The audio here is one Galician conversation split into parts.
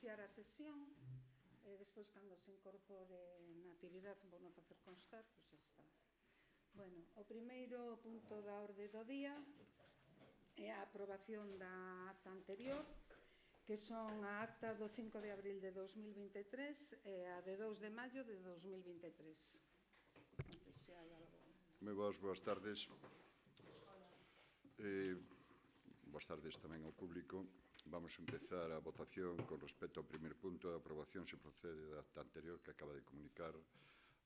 iniciar a sesión. Despois, cando se incorpore na actividade, vou non facer constar, pois xa está. Bueno, o primeiro punto da orde do día é a aprobación da acta anterior, que son a acta do 5 de abril de 2023 e a de 2 de maio de 2023. Non sei se hai algo. Moi boas tardes. Boas tardes tamén ao público. Vamos a empezar a votación con respecto ao primer punto de aprobación se procede da acta anterior que acaba de comunicar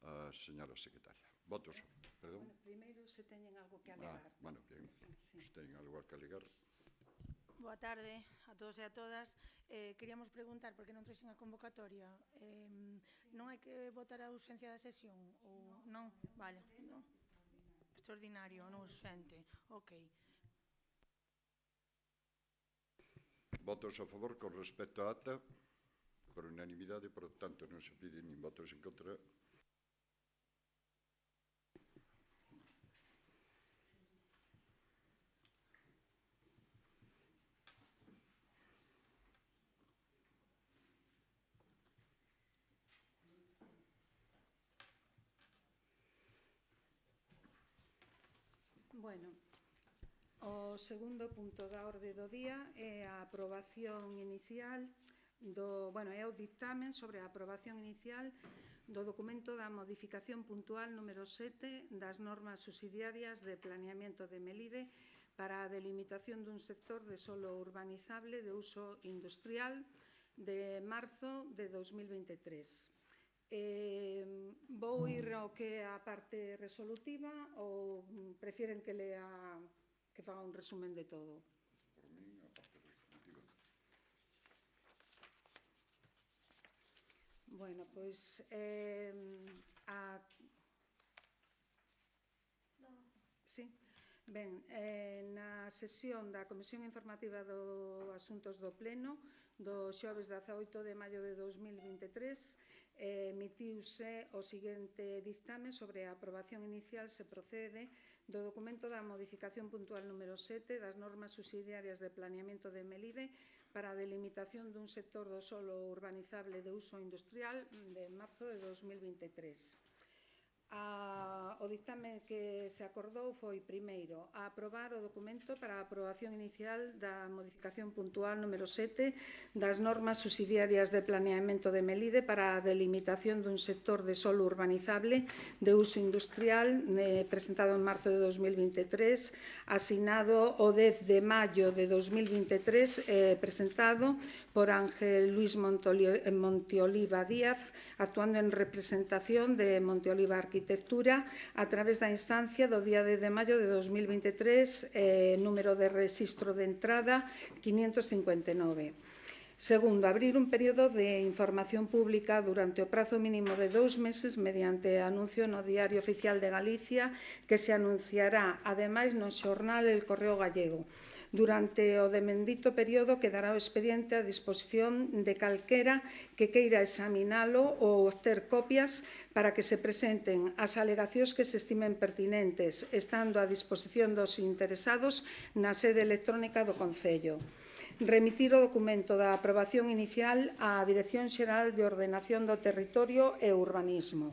a señora secretaria. Votos, perdón. Bueno, primeiro, se teñen algo que alegar. Bueno, bien, sí. Se teñen algo que alegar. Boa tarde a todos e a todas. Queríamos preguntar, porque non trouxen a convocatoria, non hai que votar a urxencia da sesión? Ou non? Vale, non. Extraordinario, non urxente. Ok. Votos a favor con respecto á acta por unanimidade, por tanto non se piden nin votos en contra. Bueno, o segundo punto da orde do día é a aprobación inicial é o dictamen sobre a aprobación inicial do documento da modificación puntual número 7 das normas subsidiarias de planeamento de Melide para a delimitación dun sector de solo urbanizable de uso industrial de marzo de 2023. Vou ir ao que é a parte resolutiva ou prefieren que faga un resumen de todo? Por min, a parte resolutiva. Bueno, pois Sí. Ben, na sesión da Comisión Informativa dos Asuntos do Pleno do xoves 18 de maio de 2023 emitiuse o seguinte dictame sobre a aprobación inicial se procede do documento da modificación puntual número 7 das normas subsidiarias de planeamento de Melide para a delimitación dun sector do solo urbanizable de uso industrial de marzo de 2023. O dictamen que se acordou foi, primeiro, a aprobar o documento para a aprobación inicial da modificación puntual número 7 das normas subsidiarias de planeamento de Melide para a delimitación dun sector de solo urbanizable de uso industrial presentado en marzo de 2023, asignado o 10 de maio de 2023, presentado por Ángel Luis Monteoliva Díaz, actuando en representación de Monteoliva Arquitectura a través da instancia do día 10 de maio de 2023, número de rexistro de entrada 559. Segundo, abrir un período de información pública durante o prazo mínimo de 2 meses mediante anuncio no Diario Oficial de Galicia que se anunciará, ademais, no xornal El Correo Gallego. Durante o demendito período quedará o expediente a disposición de calquera que queira examinalo ou obter copias para que se presenten as alegacións que se estimen pertinentes, estando a disposición dos interesados na sede electrónica do Concello. Remitir o documento da aprobación inicial á Dirección Xeral de Ordenación do Territorio e Urbanismo.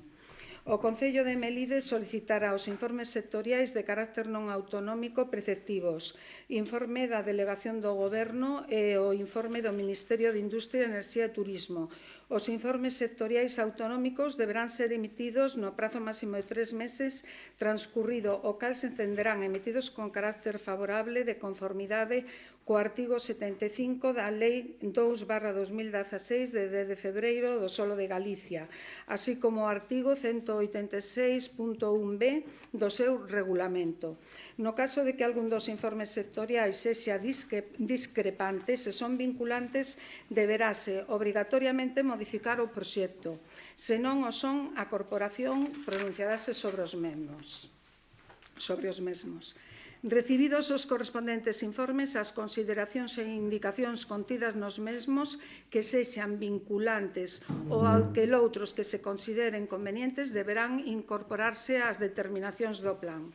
O Concello de Melide solicitará os informes sectoriais de carácter non autonómico preceptivos, informe da Delegación do Goberno e o informe do Ministerio de Industria, Enerxía e Turismo. Os informes sectoriais autonómicos deberán ser emitidos no prazo máximo de 3 meses, transcurrido o cal se entenderán emitidos con carácter favorable de conformidade co artigo 75 da Lei 2/2016 de 10 de febreiro do solo de Galicia, así como o artigo 186.1b do seu regulamento. No caso de que algún dos informes sectoriais sexa discrepante, se son vinculantes, deberase obrigatoriamente modificar o proxecto. Se non o son, a corporación pronunciarase sobre os mesmos. Recibidos os correspondentes informes, as consideracións e indicacións contidas nos mesmos que sexan vinculantes ou aqueloutros que se consideren convenientes deberán incorporarse ás determinacións do plan.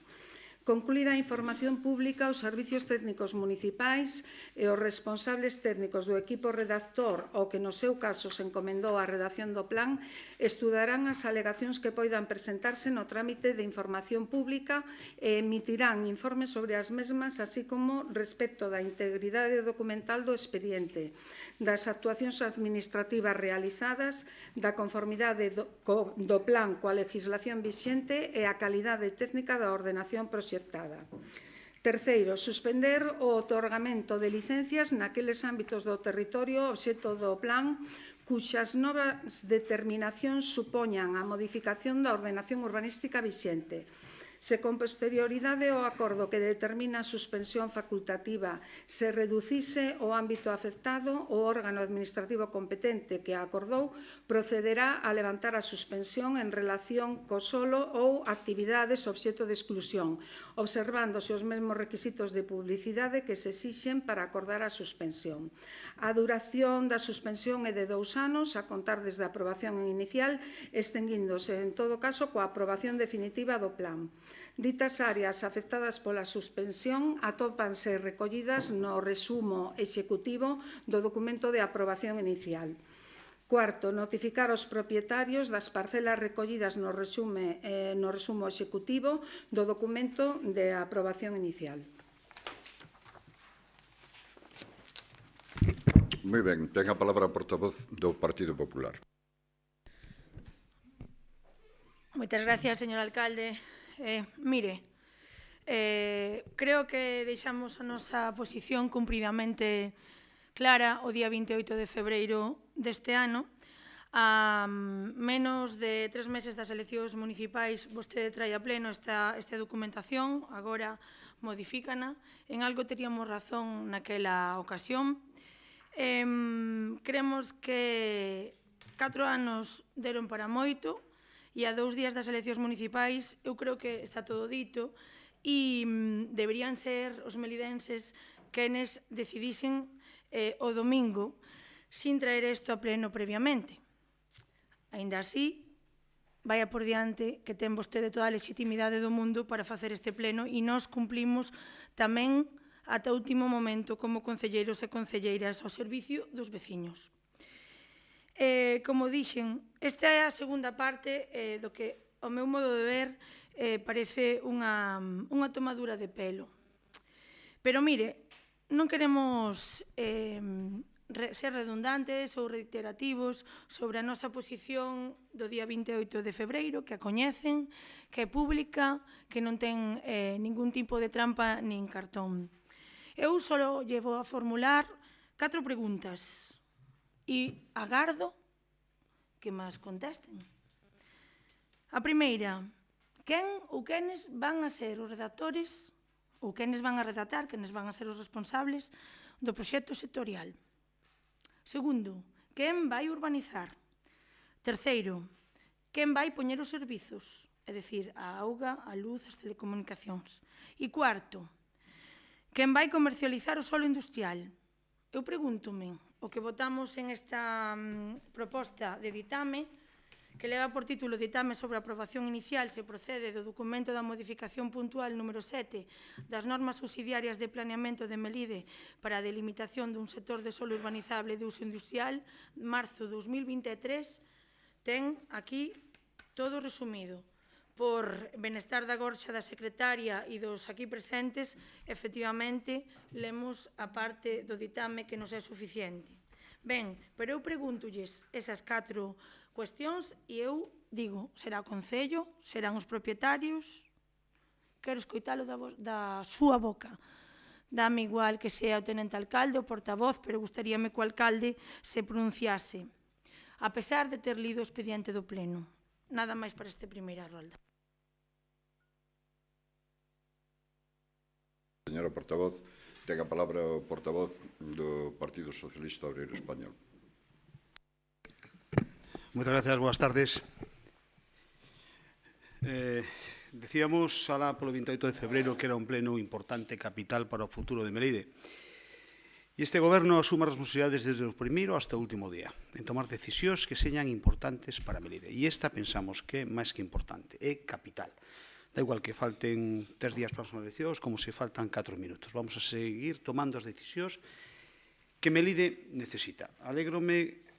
concluir a información pública aos servicios técnicos municipais e os responsables técnicos do equipo redactor ou que no seu caso se encomendou a redacción do plan estudarán as alegacións que poidan presentarse no trámite de información pública e emitirán informes sobre as mesmas, así como respecto da integridade documental do expediente, das actuacións administrativas realizadas, da conformidade do plan coa legislación vixente e a calidade técnica da ordenación proxectada. Terceiro, suspender o otorgamento de licencias naqueles ámbitos do territorio obxecto do plan cuxas novas determinacións supoñan a modificación da ordenación urbanística vixente. Se con posterioridade ao acordo que determina a suspensión facultativa se reducise o ámbito afectado, o órgano administrativo competente que a acordou procederá a levantar a suspensión en relación co solo ou actividades obxecto de exclusión, observándose os mesmos requisitos de publicidade que se exixen para acordar a suspensión. A duración da suspensión é de 2 anos, a contar desde a aprobación inicial, extinguíndose, en todo caso, coa aprobación definitiva do plan. Ditas áreas afectadas pola suspensión atópanse recollidas no resumo executivo do documento de aprobación inicial. Cuarto, notificar aos propietarios das parcelas recollidas no resumo executivo do documento de aprobación inicial. Moi ben, ten a palabra a portavoz do Partido Popular. Moitas gracias, señor alcalde. Mire, creo que deixamos a nosa posición cumpridamente clara o día 28 de febreiro deste ano. A menos de 3 meses das eleccións municipais, vostede trai a pleno esta documentación, agora modifícana. En algo teríamos razón naquela ocasión. Creemos que 4 anos deron para moito, e a 2 días das eleccións municipais eu creo que está todo dito e deberían ser os melidenses quenes decidisen o domingo sin traer isto a pleno previamente. Aínda así, vaya por diante que ten vostede toda a legitimidade do mundo para facer este pleno e nós cumplimos tamén ata o último momento como concelleiros e concelleiras ao servicio dos veciños. Como dixen, esta é a segunda parte do que, ao meu modo de ver, parece unha tomadura de pelo. Pero, mire, non queremos ser redundantes ou reiterativos sobre a nosa posición do día 28 de febreiro, que a coñecen, que é pública, que non ten ningún tipo de trampa nin cartón. Eu só llevo a formular 4 preguntas e agardo que mas contesten. A primeira, quen ou quenes van a ser os redactores ou quenes van a redactar, quenes van a ser os responsables do proxecto sectorial? Segundo, quen vai urbanizar? Terceiro, quen vai poñer os servizos, é dicir, a auga, a luz, as telecomunicacións? E cuarto, quen vai comercializar o solo industrial? Eu pregúntome, o que votamos en esta proposta de ditame, que leva por título Ditame sobre a aprobación inicial se procede do documento da modificación puntual número 7 das normas subsidiarias de planeamento de Melide para a delimitación dun sector de solo urbanizable de uso industrial, marzo 2023, ten aquí todo resumido. Por benestar da gorxa da secretaria e dos aquí presentes, efectivamente, lemos a parte do ditame que non é suficiente. Ben, pero eu pregúntolles esas 4 cuestións e eu digo, será o Concello, serán os propietarios? Quero escoitalo da súa boca. Dame igual que sea o tenente alcalde ou portavoz, pero gustaríame que o alcalde se pronunciase, a pesar de ter lido o expediente do pleno. Nada máis para esta primeira rolda. Señora portavoz, ten a palabra o portavoz do Partido Socialista Obreiro Español. Moitas gracias, boas tardes. Decíamos alá polo 28 de febreiro que era un pleno importante capital para o futuro de Melide. E este goberno asuma responsabilidades desde o primeiro hasta o último día, en tomar decisións que señan importantes para Melide. E esta pensamos que é máis que importante, é capital. Da igual que falten 3 días para as eleccións como se faltan 4 minutos. Vamos a seguir tomando as decisións que Melide necesita. Alégrome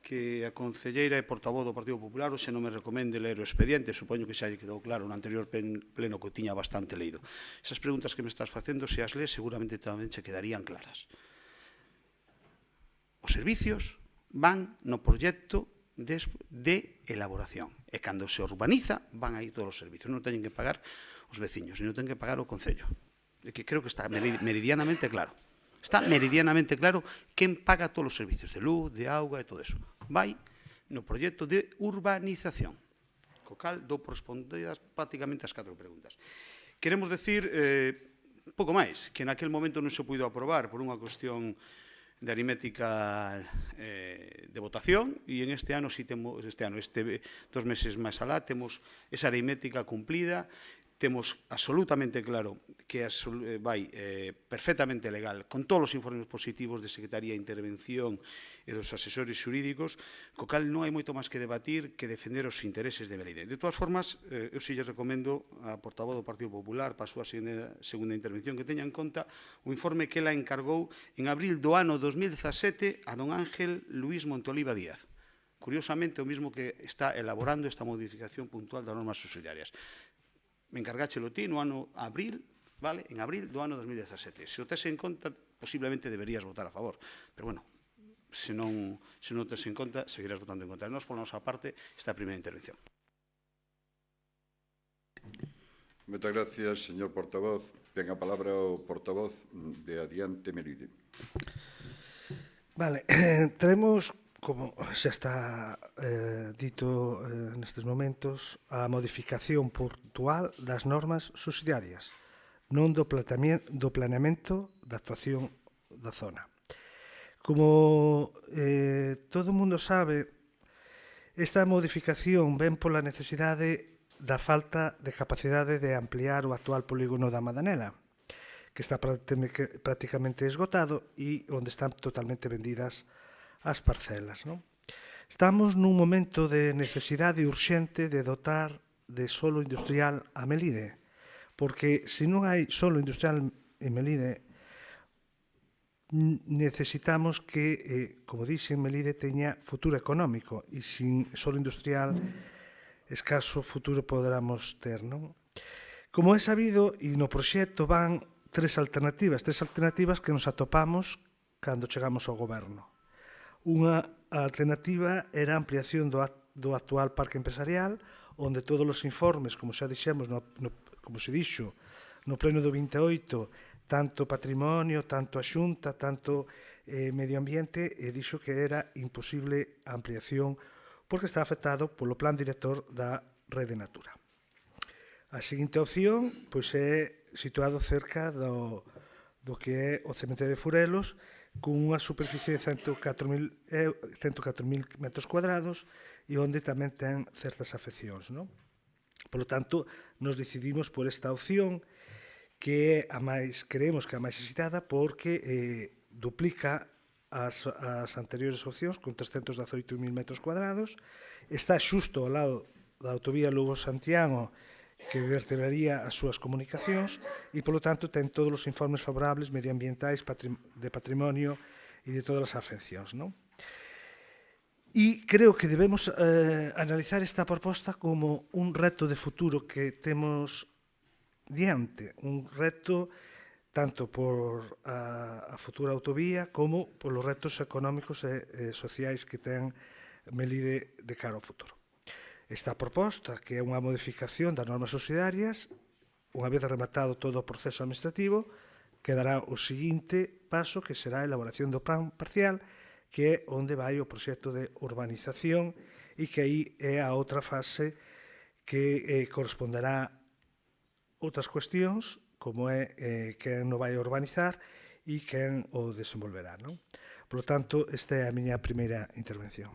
que a concelleira e portavoz do Partido Popular hoxe non me recomende ler o expediente, supoño que xa lle quedou claro no anterior pleno que o tiña bastante leído. Esas preguntas que me estás facendo, se as lees, seguramente tamén se quedarían claras. Os servicios van no proxecto de elaboración e cando se urbaniza van aí todos os servicios, non teñen que pagar os veciños, non teñen que pagar o Concello. É que creo que está meridianamente claro. Está meridianamente claro quen paga todos os servicios de luz, de auga e todo eso. Vai no proxecto de urbanización. Co cal dou por respondidas prácticamente as 4 preguntas. Queremos decir pouco máis, que naquel momento non se puido aprobar por unha cuestión de aritmética de votación e en este ano, 2 meses máis alá, temos esa aritmética cumplida. Temos absolutamente claro que vai perfectamente legal con todos os informes positivos de Secretaría de Intervención e dos asesores xurídicos, co cal non hai moito máis que debatir que defender os intereses de Melide. De todas formas, eu si lle recomendo a portavoz do Partido Popular para a súa segunda intervención que teña en conta o informe que ela encargou en abril do ano 2017 a don Ángel Luís Montoliva Díaz. Curiosamente, o mismo que está elaborando esta modificación puntual das normas subsidiarias. Me encargáchelo ti no ano abril, vale? En abril do ano 2017. Se o tes en conta, posiblemente deberías votar a favor. Pero, bueno, se non tes en conta, seguirás votando en contra. Nós, por nosa parte, esta primeira intervención. Moitas gracias, señor portavoz. Ten a palabra o portavoz de Adiante Melide. Vale, tenemos, como xa está dito nestes momentos, a modificación puntual das normas subsidiarias, non do planeamento da actuación da zona. Como todo o mundo sabe, esta modificación ven pola necesidade da falta de capacidade de ampliar o actual polígono da Madanela, que está prácticamente esgotado e onde están totalmente vendidas as parcelas. Non? Estamos nun momento de necesidade urxente de dotar de solo industrial a Melide, porque se non hai solo industrial en Melide, necesitamos que, como dixen, Melide teña futuro económico e sin solo industrial escaso futuro poderamos ter. Non? Como é sabido, e no proxecto van tres alternativas que nos atopamos cando chegamos ao goberno. Unha alternativa era a ampliación do actual parque empresarial, onde todos os informes, como xa dixemos, como se dixo, no pleno do 28, tanto patrimonio, tanto a Xunta, tanto medio ambiente, dixo que era imposible a ampliación porque está afectado polo plan director da Rede Natura. A seguinte opción pois, é situado cerca do que é o cementerio de Furelos, con unha superficie de 104.000 metros cuadrados e onde tamén ten certas afeccións. Non? Por lo tanto, nos decidimos por esta opción que é a máis, creemos que é a máis necesitada porque duplica as anteriores opcións con 318.000 metros cuadrados, está xusto ao lado da autovía Lugo-Santiago que vertebraría as súas comunicacións e, polo tanto, ten todos os informes favorables medioambientais, de patrimonio e de todas as afeccións. Non? E creo que debemos analizar esta proposta como un reto de futuro que temos diante, un reto tanto por a futura autovía como polos retos económicos e sociais que ten Melide de cara ao futuro. Esta proposta, que é unha modificación das normas subsidiarias, unha vez rematado todo o proceso administrativo, quedará o seguinte paso, que será a elaboración do plan parcial, que é onde vai o proxecto de urbanización e que aí é a outra fase que corresponderá outras cuestións, como é quen non vai urbanizar e quen o desenvolverá. Non? Por lo tanto, esta é a miña primeira intervención.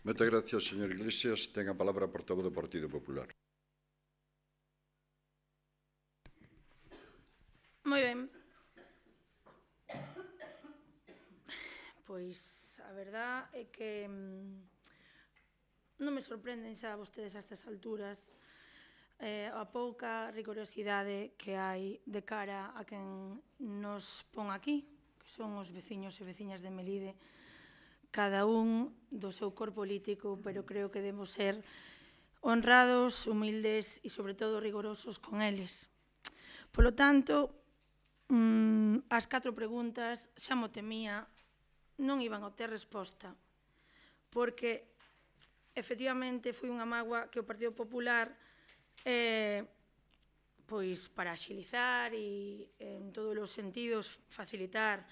Moitas gracias, señor Iglesias. Ten a palabra a portavoz do Partido Popular. Moi ben. Pois a verdad é que non me sorprenden xa vostedes a estas alturas a pouca rigorosidade que hai de cara a quen nos pon aquí, que son os veciños e veciñas de Melide, cada un do seu cor político, pero creo que debemos ser honrados, humildes e, sobre todo, rigorosos con eles. Polo tanto, as 4 preguntas, xa mo temía, non iban a ter resposta, porque, efectivamente, foi unha mágoa que o Partido Popular, pois, para axilizar e, en todos os sentidos, facilitar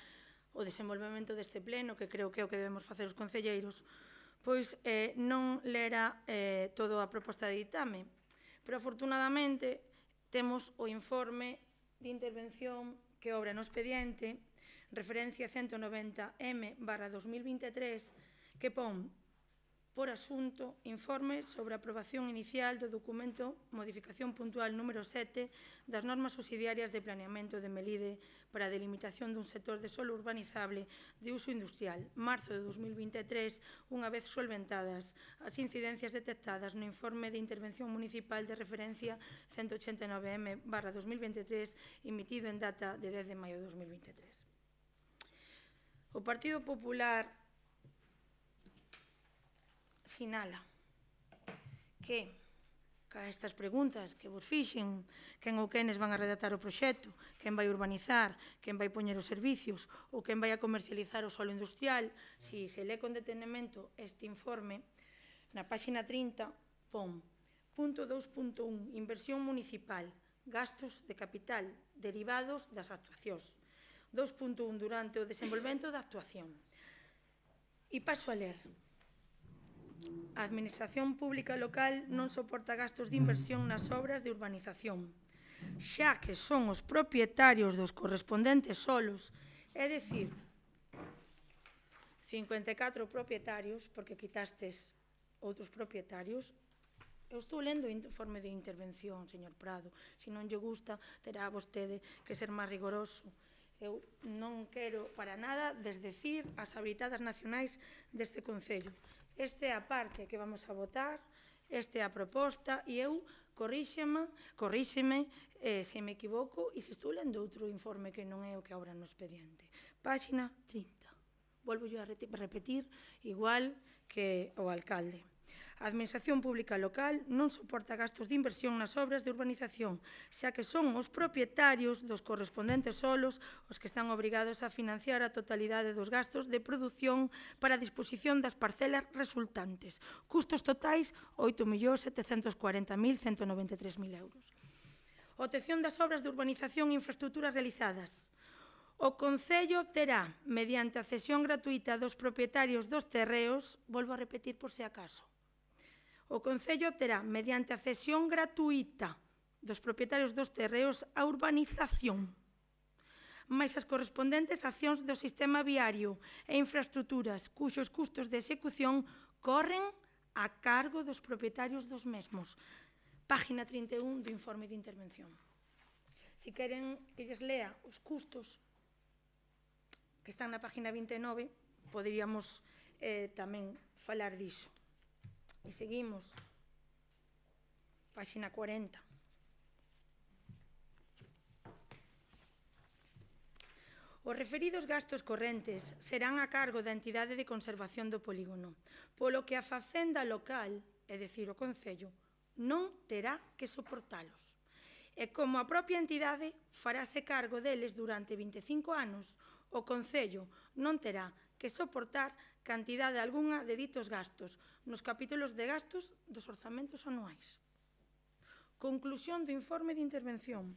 o desenvolvemento deste pleno, que creo que é o que debemos facer os concelleiros, pois non lera toda a proposta de ditame. Pero, afortunadamente, temos o informe de intervención que obra no expediente, referencia 190M/2023, que pon por asunto informe sobre a aprobación inicial do documento modificación puntual número 7 das normas subsidiarias de planeamento de Melide para a delimitación dun sector de solo urbanizable de uso industrial, marzo de 2023, unha vez solventadas as incidencias detectadas no informe de intervención municipal de referencia 189M/2023 emitido en data de 10 de maio de 2023. O Partido Popular sinala que ca estas preguntas que vos fixen, quen ou quenes van a redactar o proxecto, quen vai urbanizar, quen vai poñer os servicios ou quen vai a comercializar o solo industrial, se se lé con detenimento este informe, na páxina 30 pon punto 2.1 inversión municipal, gastos de capital derivados das actuacións. 2.1 durante o desenvolvemento da actuación. E paso a ler. A Administración Pública Local non soporta gastos de inversión nas obras de urbanización, xa que son os propietarios dos correspondentes solos, é dicir, 54 propietarios, porque quitastes outros propietarios. Eu estou lendo o informe de intervención, señor Prado. Se non lle gusta, terá vostede que ser máis rigoroso. Eu non quero para nada desdecir as habilitadas nacionais deste Concello. Esta é a parte que vamos a votar, esta é a proposta, e eu corríxeme se me equivoco e se estou lendo outro informe que non é o que obra no expediente. Páxina 30. Volvo a repetir, igual que o alcalde. A Administración Pública Local non soporta gastos de inversión nas obras de urbanización, xa que son os propietarios dos correspondentes solos os que están obrigados a financiar a totalidade dos gastos de produción para a disposición das parcelas resultantes. Custos totais 8.740.193.000 euros. Obtención das obras de urbanización e infraestructuras realizadas. O Concello terá, mediante a cesión gratuita dos propietarios dos terreos, volvo a repetir por se acaso, o Concello terá, mediante a cesión gratuita dos propietarios dos terreos, a urbanización, máis as correspondentes accións do sistema viario e infraestructuras, cuxos custos de execución corren a cargo dos propietarios dos mesmos. Página 31 do informe de intervención. Se queren que lles lea os custos que están na página 29, poderíamos tamén falar diso. E seguimos. Páxina 40. Os referidos gastos correntes serán a cargo da entidade de conservación do polígono, polo que a Facenda local, é dicir, o Concello, non terá que soportalos. E como a propia entidade farase cargo deles durante 25 anos, o Concello non terá que soportar cantidade algunha de ditos gastos nos capítulos de gastos dos orzamentos anuais. Conclusión do informe de intervención.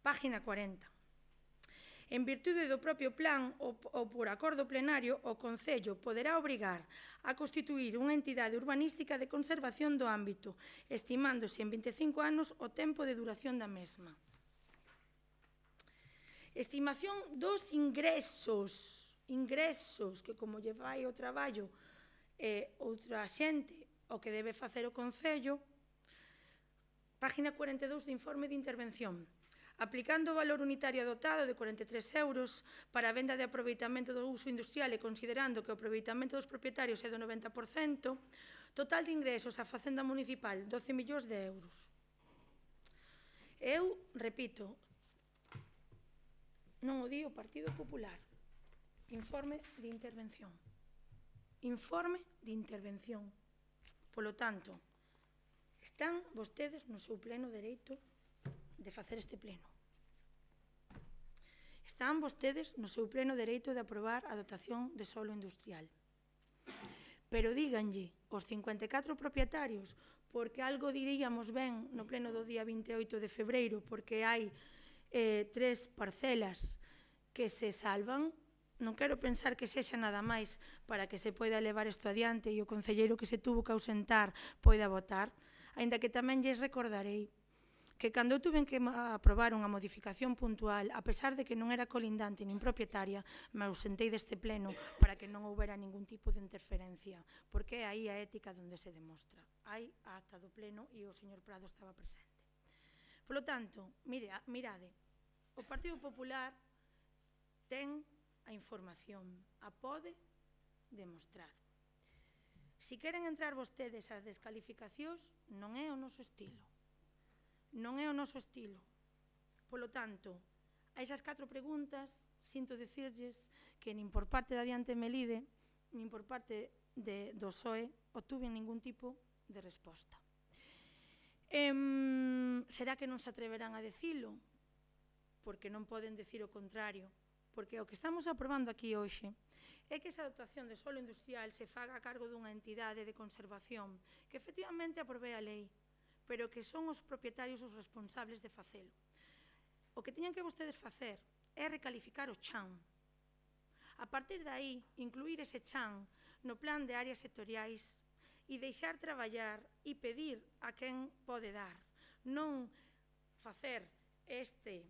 Página 40. En virtude do propio plan ou por acordo plenario, o Concello poderá obrigar a constituir unha entidade urbanística de conservación do ámbito, estimándose en 25 anos o tempo de duración da mesma. Estimación dos ingresos, que como lle vai o traballo outra xente, o que debe facer o Concello. Página 42 do informe de intervención. Aplicando o valor unitario adoptado de 43 euros para a venda de aproveitamento do uso industrial e considerando que o aproveitamento dos propietarios é do 90%, total de ingresos á Facenda Municipal 12 millóns de euros. Eu, repito, non o di o Partido Popular. Informe de intervención. Informe de intervención. Polo tanto, están vostedes no seu pleno dereito de facer este pleno. Están vostedes no seu pleno dereito de aprobar a dotación de solo industrial. Pero díganlle aos 54 propietarios, porque algo diríamos ben no pleno do día 28 de febreiro, porque hai 3 parcelas que se salvan. Non quero pensar que sexa nada máis para que se poida levar isto adiante e o concelleiro que se tuvo que ausentar poida votar, aínda que tamén lles recordarei que cando eu tuven que aprobar unha modificación puntual, a pesar de que non era colindante nin propietaria, me ausentei deste pleno para que non houbera ningún tipo de interferencia, porque é aí a ética onde se demostra. Hai a acta do pleno e o señor Prado estaba presente. Polo tanto, mirade, o Partido Popular ten a información, a pode demostrar. Si queren entrar vostedes ás descalificacións, non é o noso estilo. Non é o noso estilo. Polo tanto, a esas 4 preguntas, sinto dicirlles que nin por parte da Adiante Melide, nin por parte do PSOE, obtuven ningún tipo de resposta. Será que non se atreverán a dicilo? Porque non poden dicir o contrario. Porque o que estamos aprobando aquí hoxe é que esa dotación de solo industrial se faga a cargo dunha entidade de conservación que efectivamente aprobé a lei, pero que son os propietarios os responsables de facelo. O que tiñan que vostedes facer é recalificar o chan. A partir de aí, incluir ese chan no plan de áreas sectoriais e deixar traballar e pedir a quen pode dar. Non facer este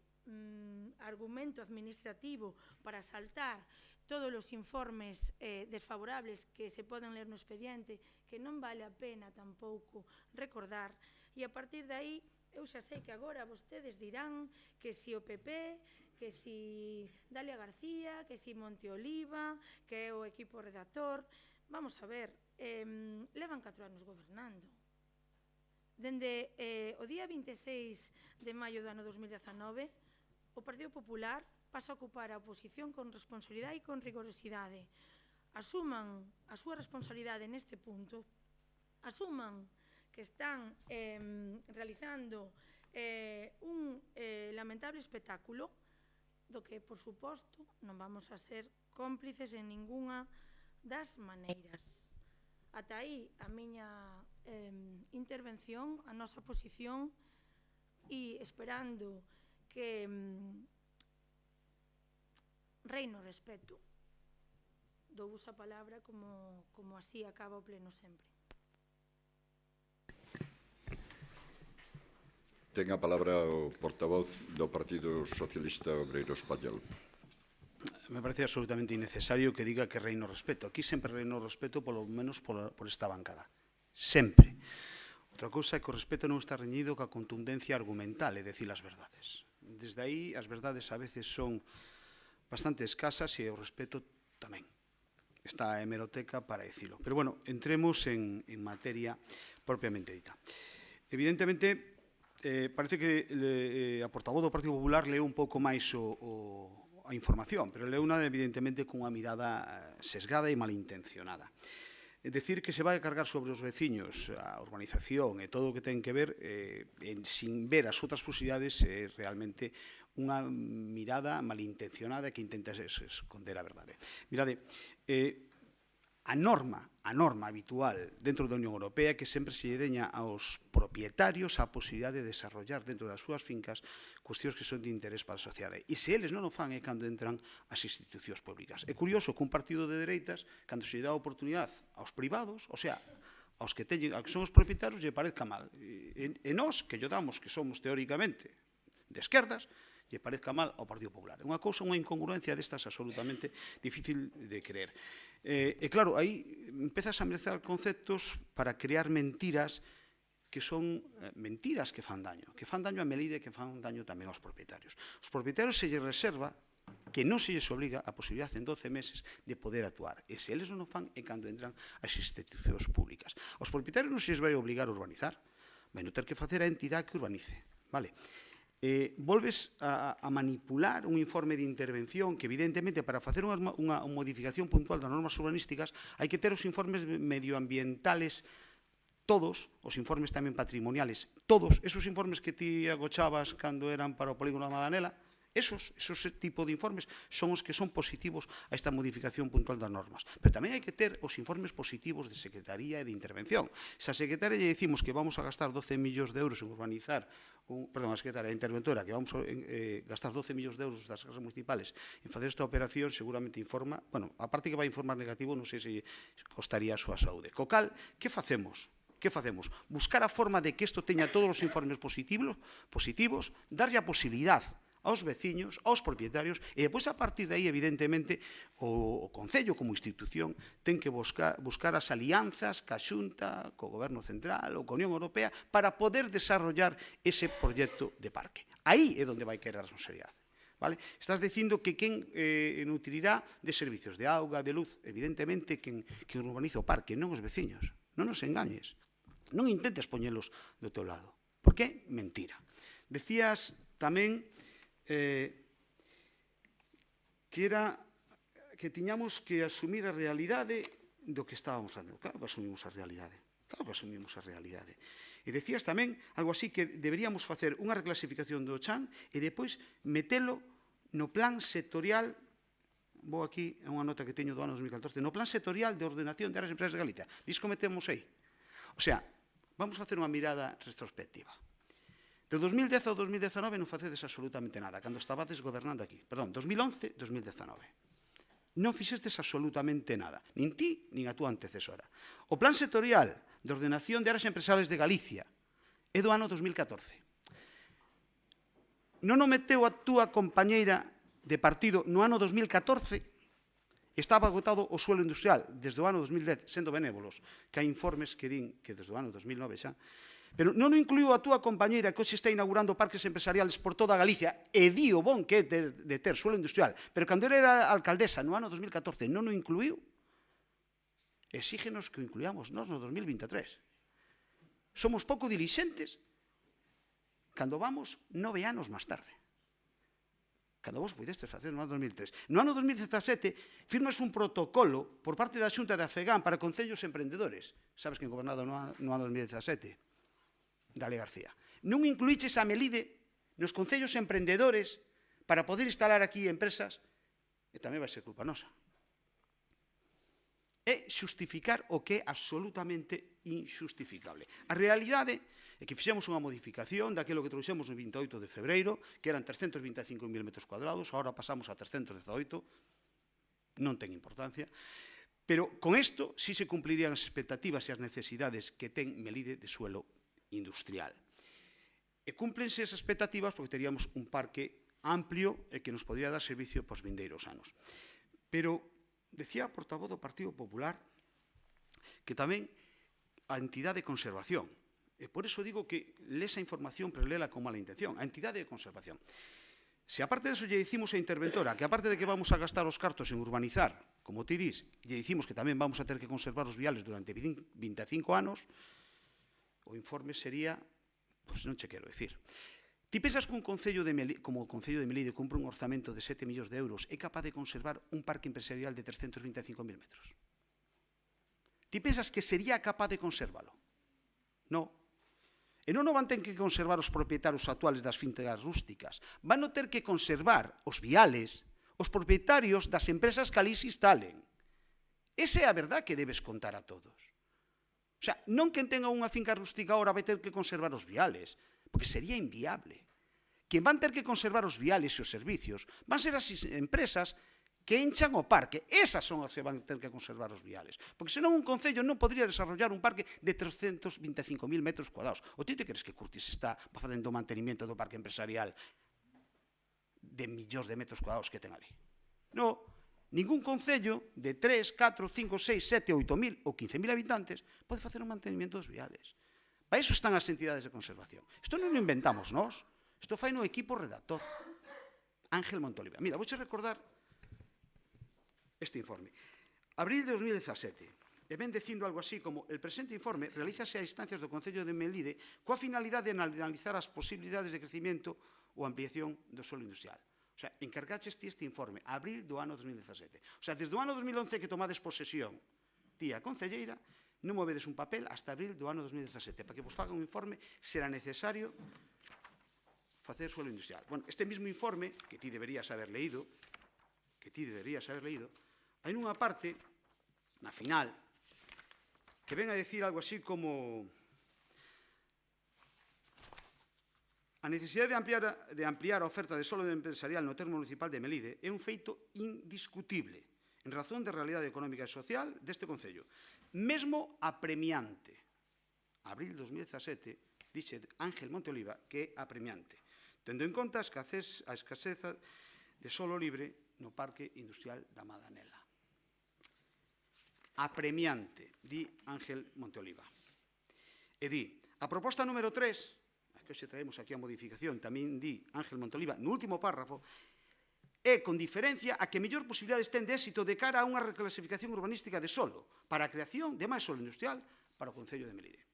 argumento administrativo para saltar todos os informes desfavorables que se poden ler no expediente, que non vale a pena tampouco recordar, e a partir de aí eu xa sei que agora vostedes dirán que si o PP, que si Dalia García, que si Monte Oliva, que é o equipo redactor. Vamos a ver, levan 4 anos gobernando. Dende o día 26 de maio do ano 2019, o Partido Popular pasa a ocupar a oposición con responsabilidade e con rigorosidade. Asuman a súa responsabilidade neste punto, asuman que están realizando un lamentable espectáculo do que, por suposto, non vamos a ser cómplices en ningunha das maneiras. Ata aí a miña intervención, a nosa posición, e esperando que reino respeto. Douvos a palabra como así acaba o pleno sempre. Ten a palabra o portavoz do Partido Socialista Obreiro Español. Me parece absolutamente innecesario que diga que reino respeto. Aquí sempre reino respeto, polo menos por esta bancada. Sempre. Outra cousa é que o respeto non está reñido ca contundencia argumental, é dicir as verdades. Desde aí, as verdades a veces son bastante escasas e o respeto tamén. Está a hemeroteca para dicilo. Pero, bueno, entremos en materia propiamente dita. Evidentemente, parece que a portavoz do Partido Popular leu un pouco máis a información, pero leu unha, evidentemente, cunha mirada sesgada e malintencionada. É dicir, que se vai a cargar sobre os veciños a urbanización e todo o que ten que ver sin ver as outras posibilidades realmente unha mirada malintencionada que intenta esconder a verdade. Mirade, a norma habitual dentro da Unión Europea é que sempre se lle deña aos propietarios a posibilidade de desarrollar dentro das súas fincas cuestións que son de interés para a sociedade. E se eles non o fan é cando entran as institucións públicas. É curioso que un partido de dereitas, cando se lle dá a oportunidade aos privados, o sea, aos que son os propietarios, lle parezca mal. E nós, que lle damos, que somos teóricamente de esquerdas, lle parezca mal ao Partido Popular. É unha cousa, unha incongruencia destas absolutamente difícil de creer. E claro, aí empezas a mezclar conceptos para crear mentiras que son mentiras que fan daño a Melide e que fan daño tamén aos propietarios. Os propietarios se lle reserva que non se lles obliga a posibilidade en 12 meses de poder actuar. E se eles non o fan é cando entran as institucións públicas. Aos propietarios non se lles vai obligar a urbanizar, vai non ter que facer a entidade que urbanice. Vale? volves a manipular un informe de intervención que, evidentemente, para facer unha modificación puntual das normas urbanísticas hai que ter os informes medioambientales todos, os informes tamén patrimoniales, todos esos informes que ti agochabas cando eran para o polígono da Madanela, esos tipo de informes son os que son positivos a esta modificación puntual das normas. Pero tamén hai que ter os informes positivos de Secretaría e de Intervención. Se a Secretaria lle dicimos que vamos a gastar 12 millóns de euros en urbanizar, perdón, a Secretaria, a Interventora, que vamos a gastar 12 millóns de euros das casas municipales en facer esta operación, seguramente informa, bueno, a parte que vai informar negativo, non sei se costaría a súa saúde. Co cal, que facemos? Que facemos? Buscar a forma de que isto teña todos os informes positivos, darlle a posibilidad aos veciños, aos propietarios, e depois, a partir de aí, evidentemente, o Concello como institución ten que buscar as alianzas ca Xunta, co Goberno Central ou co Unión Europea para poder desarrollar ese proxecto de parque. Aí é onde vai caer a responsabilidade. Vale? Estás dicindo que quen nutrirá de servicios de auga, de luz, evidentemente quen urbaniza o parque, non os veciños. Non nos engañes. Non intentes poñelos do teu lado, porque é mentira. Decías tamén que tiñamos que asumir a realidade do que estábamos facendo. Claro que asumimos a realidade. Claro que asumimos a realidade. E decías tamén algo así que deberíamos facer unha reclasificación do chan e depois metelo no plan sectorial, vou aquí a unha nota que teño do ano 2014, no plan sectorial de ordenación de áreas empresas de Galicia. Disco metemos aí. O sea, vamos a facer unha mirada retrospectiva. De 2010 ao 2019 non facedes absolutamente nada, cando estabades gobernando aquí. Perdón, 2011-2019. Non fixestes absolutamente nada, nin ti, nin a túa antecesora. O Plan Sectorial de Ordenación de Áreas Empresariales de Galicia é do ano 2014. Non o meteu a túa compañeira de partido no ano 2014, estaba agotado o suelo industrial desde o ano 2010, sendo benévolos, que hai informes que din que desde o ano 2009 xa, pero non o incluiu a túa compañeira que hoxe está inaugurando parques empresariales por toda Galicia e di o bon que é de ter suelo industrial, pero cando era alcaldesa no ano 2014 non o incluiu, exígenos que o incluíamos nós no 2023. Somos pouco dilixentes cando vamos 9 anos máis tarde. Cando vos pudestes facer no ano 2003. No ano 2017 firmas un protocolo por parte da Xunta de Afegán para concellos emprendedores. Sabes que gobernado no ano 2017? Dale García. Non incluíches a Melide nos concellos emprendedores para poder instalar aquí empresas, e tamén vai ser culpa nosa. É xustificar o que é absolutamente injustificable. A realidade é que fixemos unha modificación daquilo que trouxemos no 28 de febreiro, que eran 325.000 metros cuadrados, agora pasamos a 318, non ten importancia, pero con isto sí se cumplirían as expectativas e as necesidades que ten Melide de suelo industrial. E cúmplense esas expectativas porque teríamos un parque amplio e que nos podría dar servicio pos vindeiros anos. Pero decía a portavoz do Partido Popular que tamén a entidade de conservación, e por eso digo que lesa a información pero lela con mala intención, a entidade de conservación. Se aparte de eso lle dicimos a interventora que aparte de que vamos a gastar os cartos en urbanizar, como ti dis, lle dicimos que tamén vamos a ter que conservar os viales durante 25 anos, o informe sería, pois non che quero dicir. Ti pensas que un concello como o Concello de Melide cumpre un orzamento de 7 millóns de euros é capaz de conservar un parque empresarial de 325.000 metros? Ti pensas que sería capaz de conservalo? Non. E non o van ter que conservar os propietarios actuales das fincas rústicas. Van a ter que conservar os viales, os propietarios das empresas que ali se instalen. Esa é a verdade que debes contar a todos. O sea, non quen tenga unha finca rústica agora vai ter que conservar os viales, porque sería inviable. Quen van ter que conservar os viales e os servicios van ser as empresas que enchan o parque. Esas son as que van ter que conservar os viales. Porque senón un concello non podría desarrollar un parque de 325.000 metros cuadrados. O ti te crees que Curtis está facendo o mantenimiento do parque empresarial de millóns de metros cuadrados que ten ali? Non. Ningún concello de 3, 4, 5, 6, 7, 8.000 ou 15.000 habitantes pode facer o mantenimiento dos viales. Para iso están as entidades de conservación. Isto non o inventamos nós. Isto fai no equipo redactor. Ángel Montoliva. Mira, vouche recordar este informe. Abril de 2017. E ven dicindo algo así como el presente informe realízase a instancias do Concello de Melide coa finalidade de analizar as posibilidades de crecimiento ou ampliación do solo industrial. O sea, encargaches ti este informe a abril do ano 2017. O sea, desde o ano 2011 que tomades posesión, ti a concelleira, non movedes un papel hasta abril do ano 2017. Para que vos fagan un informe, será necesario facer suelo industrial. Bueno, este mismo informe, que ti deberías haber leído, hai nunha parte, na final, que ven a decir algo así como a necesidade de ampliar a oferta de solo empresarial no termo municipal de Melide é un feito indiscutible en razón da realidade económica e social deste Concello. Mesmo apremiante. Abril 2017, dixe Ángel Monteoliva que é apremiante, tendo en conta a escaseza de solo libre no Parque Industrial da Madanela. Apremiante, di Ángel Monteoliva. E di, a proposta número 3, a que hoxe traemos aquí a modificación, tamén di Ángel Monteoliva, no último párrafo, é con diferencia a que mellor posibilidades ten de éxito de cara a unha reclasificación urbanística de solo para a creación de máis solo industrial para o Concello de Melide.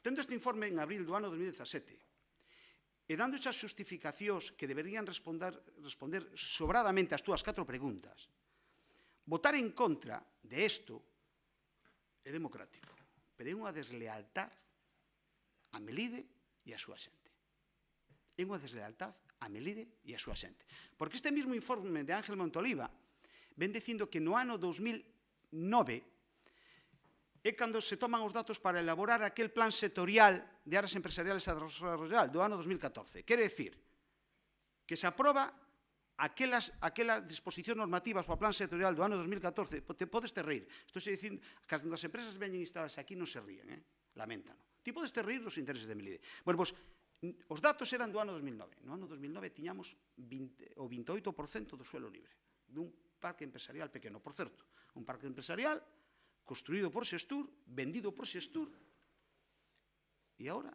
Tendo este informe en abril do ano 2017 e dando esas justificacións que deberían responder sobradamente as túas 4 preguntas, votar en contra de isto é democrático, pero é unha deslealtad a Melide e a súa xente. É unha deslealtad a Melide e a súa xente. Porque este mesmo informe de Ángel Monteoliva ven dicindo que no ano 2009 é cando se toman os datos para elaborar aquel plan sectorial de áreas empresariales a desarrollar do ano 2014. Quere decir que se aproba aquelas disposicións normativas para o plan sectorial do ano 2014. Te podes te reír. Estou dicindo que cando as empresas veñen instalarse aquí non se ríen, lamentano. Ti podes te reír dos intereses de Melide. Bueno, pois, os datos eran do ano 2009. No ano 2009 tiñamos o 28% do suelo libre dun parque empresarial pequeno. Por certo, un parque empresarial construído por Xestur, vendido por Xestur, e agora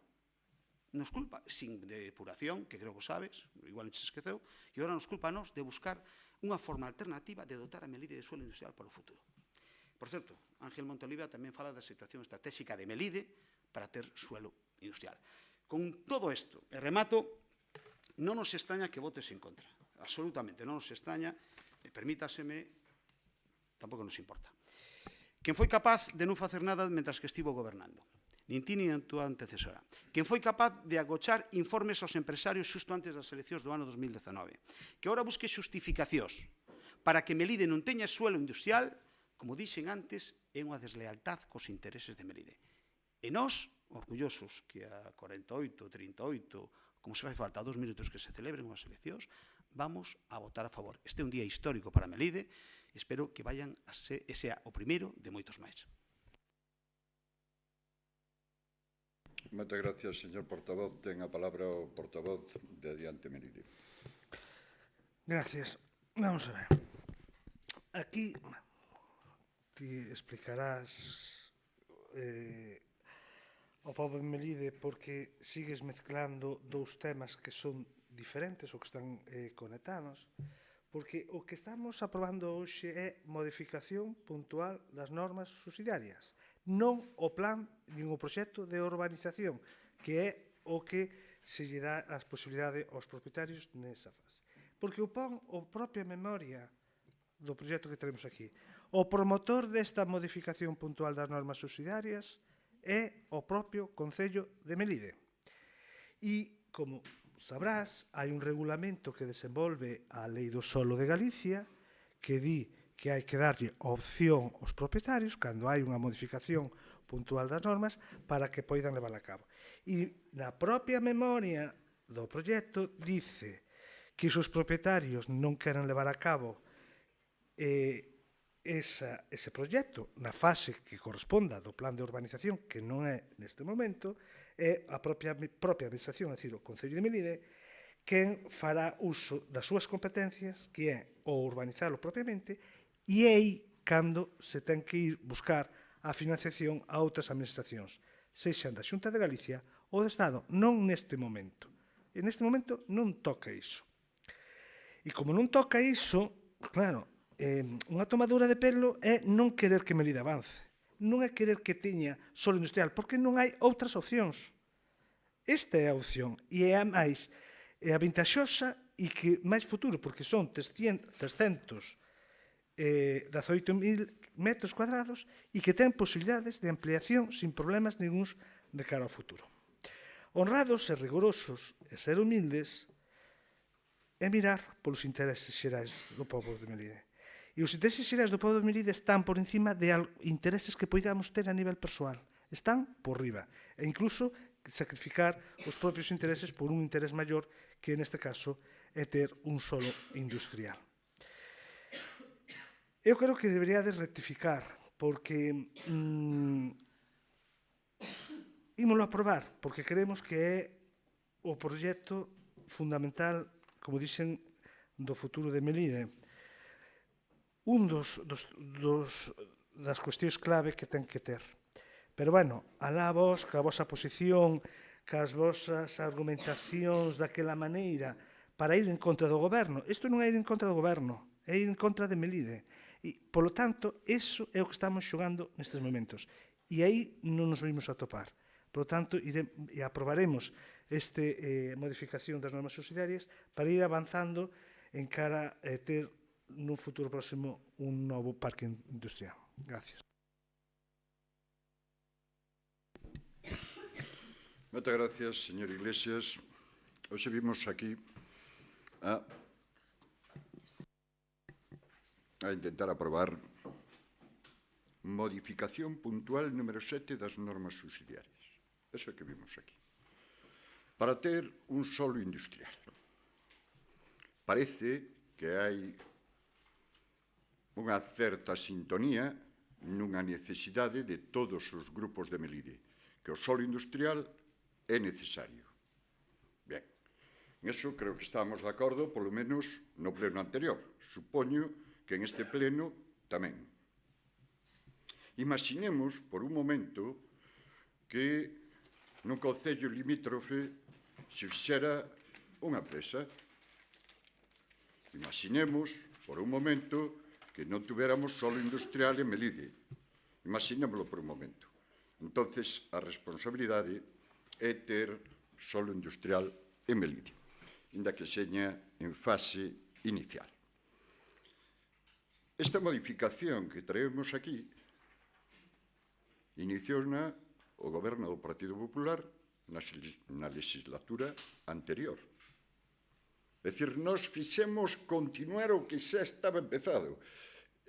nos culpa, sin depuración, que creo que sabes, igual non se esqueceu, e agora nos culpa a nós de buscar unha forma alternativa de dotar a Melide de suelo industrial para o futuro. Por certo, Ángel Monteoliva tamén fala da situación estratégica de Melide para ter suelo industrial. Con todo isto, e remato, non nos extraña que votes en contra. Absolutamente, non nos extraña, e permítaseme, tampouco nos importa. Quen foi capaz de non facer nada mentras que estivo gobernando, nin ti nin a túa antecesora. Quen foi capaz de agochar informes aos empresarios xusto antes das eleccións do ano 2019. Que agora busque xustificacións para que Melide non teña suelo industrial, como dixen antes, é unha deslealtad cos intereses de Melide. E nós, orgullosos que a 48, 38, como se fai falta 2 minutos que se celebren unhas eleccións, vamos a votar a favor. Este é un día histórico para Melide. Espero que vayan a ser, e sea o primeiro de moitos máis. Moitas gracias, señor portavoz. Ten a palabra o portavoz de Adiante Melide. Gracias. Vamos a ver. Aquí ti explicarás ao povo de Melide porque sigues mezclando dous temas que son diferentes ou que están conectados. Porque o que estamos aprobando hoxe é modificación puntual das normas subsidiarias, non o plan nin o proxecto de urbanización, que é o que se lle dá as posibilidades aos propietarios nesa fase. Porque o pon a propia memoria do proxecto que tenemos aquí. O promotor desta modificación puntual das normas subsidiarias é o propio Concello de Melide. E, como sabrás, hai un regulamento que desenvolve a Lei do Solo de Galicia que di que hai que darlle opción aos propietarios cando hai unha modificación puntual das normas para que poidan levar a cabo. E na propia memoria do proxecto dice que se os propietarios non queren levar a cabo ese proxecto na fase que corresponda do plan de urbanización, que non é neste momento, é a propia administración, é dicir, o Concello de Melide, quen fará uso das súas competencias, que é o urbanizalo propiamente, e é aí cando se ten que ir buscar a financiación a outras administracións, sexan da Xunta de Galicia ou do Estado, non neste momento. E neste momento non toca iso. E como non toca iso, claro, unha tomadura de pelo é non querer que Melide avance. Non é querer que teña solo industrial, porque non hai outras opcións. Esta é a opción. E é máis, é avantaxosa e que máis futuro, porque son 318.000 metros cuadrados e que ten posibilidades de ampliación sin problemas ninguns de cara ao futuro. Honrados e rigorosos e ser humildes é mirar polos intereses xerais do pobo de Melide. E os intereses xerais do pobo de Melide están por encima de intereses que poidamos ter a nivel persoal. Están por riba. E incluso sacrificar os propios intereses por un interés maior que neste caso é ter un solo industrial. Eu creo que deberíades rectificar, porque ímolo aprobar, porque creemos que é o proxecto fundamental, como dixen, do futuro de Melide. Un das cuestións clave que ten que ter. Pero, bueno, alá vos, ca vosa posición, cas vosas argumentacións daquela maneira, para ir en contra do goberno. Isto non é ir en contra do goberno, é ir en contra de Melide. E, polo tanto, iso é o que estamos xogando nestes momentos. E aí non nos vimos a topar. Por lo tanto, aprobaremos esta modificación das normas subsidiarias para ir avanzando en cara a ter nun futuro próximo un novo parque industrial. Gracias. Moitas gracias, señor Iglesias. Hoxe vimos aquí a intentar aprobar modificación puntual número 7 das normas subsidiarias. Eso é que vimos aquí. Para ter un solo industrial. Parece que hai unha certa sintonía nunha necesidade de todos os grupos de Melide, que o solo industrial é necesario. Ben, en eso creo que estamos de acordo, polo menos no pleno anterior. Supoño que en este pleno tamén. Imaginemos, por un momento, que nun concello limítrofe se fixera unha empresa. Imaginemos, por un momento, que non tuviéramos solo industrial en Melide. Imaginémoslo por un momento. Entonces, a responsabilidade é ter solo industrial en Melide, inda que seña en fase inicial. Esta modificación que traemos aquí iniciou-na o goberno do Partido Popular na legislatura anterior. É dicir, nós fixemos continuar o que xa estaba empezado.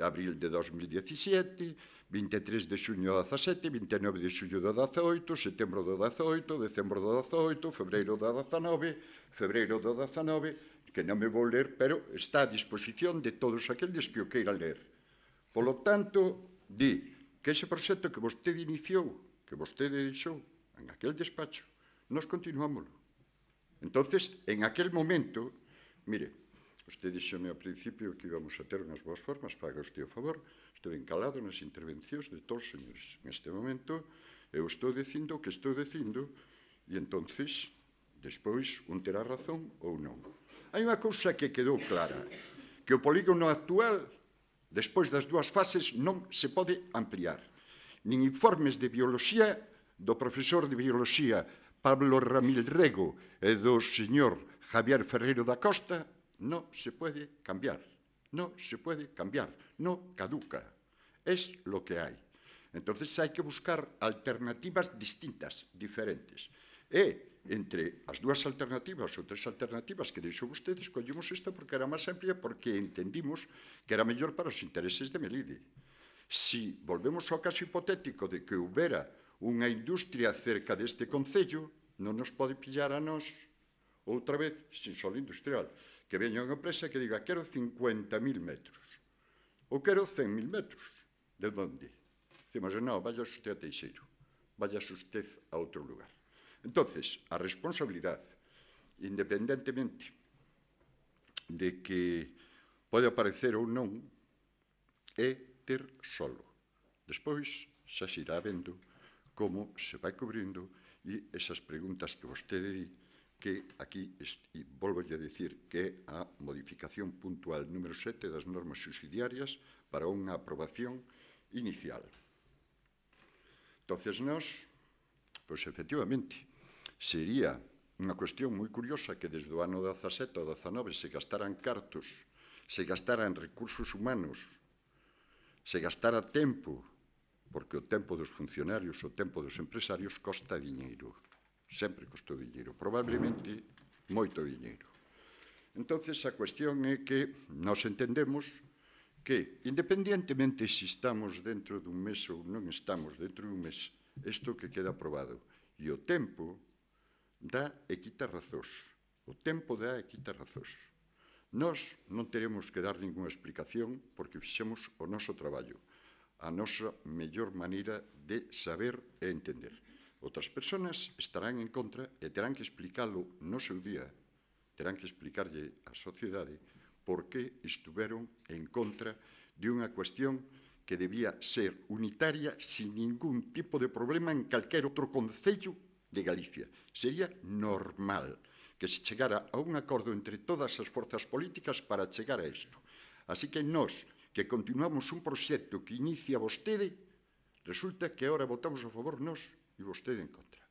Abril de 2017, 23 de xuño do 17, 29 de xullo do 18, setembro do 18, decembro do 18, febreiro do 19, febreiro do 19, que non me vou ler, pero está a disposición de todos aqueles que o queiran ler. Polo tanto, di que ese proxecto que vostede iniciou, que vostede deixou en aquel despacho, nós continuámoslo. Entonces, en aquel momento, mire, usted dixome ao principio que íbamos a ter unhas boas formas, faga usted o favor, estou encalado nas intervencións de todos os señores. Neste momento, eu estou dicindo o que estou dicindo e, entonces, despois, un terá razón ou non. Hai unha cousa que quedou clara, que o polígono actual, despois das dúas fases, non se pode ampliar. Nin informes de bioloxía do profesor de bioloxía Pablo Ramil Rego e do señor Javier Ferreiro da Costa, non se pode cambiar. Non se pode cambiar. Non caduca. Es lo que hai. Entonces hai que buscar alternativas distintas, diferentes. E entre as dúas alternativas ou tres alternativas que deixou vostede, escollemos esta porque era máis amplia, porque entendimos que era mellor para os intereses de Melide. Si volvemos ao caso hipotético de que houbera unha industria cerca deste concello, non nos pode pillar a nós outra vez, sin solo industrial, que veña unha empresa que diga quero 50.000 metros ou quero 100.000 metros. De onde? Dicimos, non, vaya usted a Teixeiro, vaya usted a outro lugar. Entonces, a responsabilidade, independentemente de que pode aparecer ou non, é ter solo. Despois, xa se irá vendo como se vai cubrindo e esas preguntas que vostede di, que aquí, e volvo a dicir, que é a modificación puntual número 7 das normas subsidiarias para unha aprobación inicial. Entonces, nós, pois, efectivamente, sería unha cuestión moi curiosa que desde o ano 17 ao 19 se gastaran cartos, se gastaran recursos humanos, se gastara tempo, porque o tempo dos funcionarios, o tempo dos empresarios costa diñeiro. Sempre costou diñeiro, probablemente moito diñeiro. Entonces, a cuestión é que nos entendemos que, independientemente se estamos dentro dun mes ou non estamos dentro dun mes, isto que queda aprobado. E o tempo dá e quita razóns. O tempo dá e quita razóns. Nós non teremos que dar ninguna explicación porque fixemos o noso traballo, a nosa mellor maneira de saber e entender. Outras persoas estarán en contra e terán que explicalo no seu día, terán que explicarlle á sociedade por que estuveron en contra de unha cuestión que debía ser unitaria sin ningún tipo de problema en calquer outro concello de Galicia. Sería normal que se chegara a un acordo entre todas as forzas políticas para chegar a isto. Así que nós, que continuamos un proxecto que inicia vostede, resulta que agora votamos a favor nós e vostede en contra.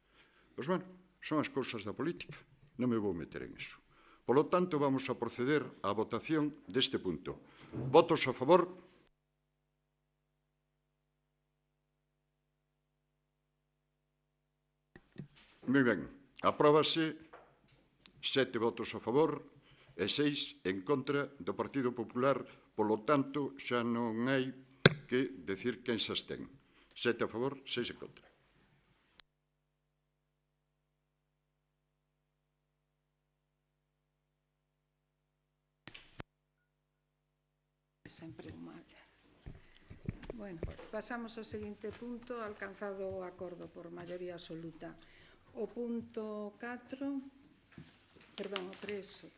Pois, bueno, son as cousas da política, non me vou meter en iso. Por lo tanto, vamos a proceder á votación deste punto. Votos a favor. Moi ben. Apróbase 7 votos a favor e 6 en contra do Partido Popular. Por lo tanto, xa non hai que decir quen se abstén. 7 a favor, 6 en contra. Sempre o mal. Bueno, pasamos ao seguinte punto, alcanzado o acordo por maioría absoluta. O punto 4, perdón, o 3.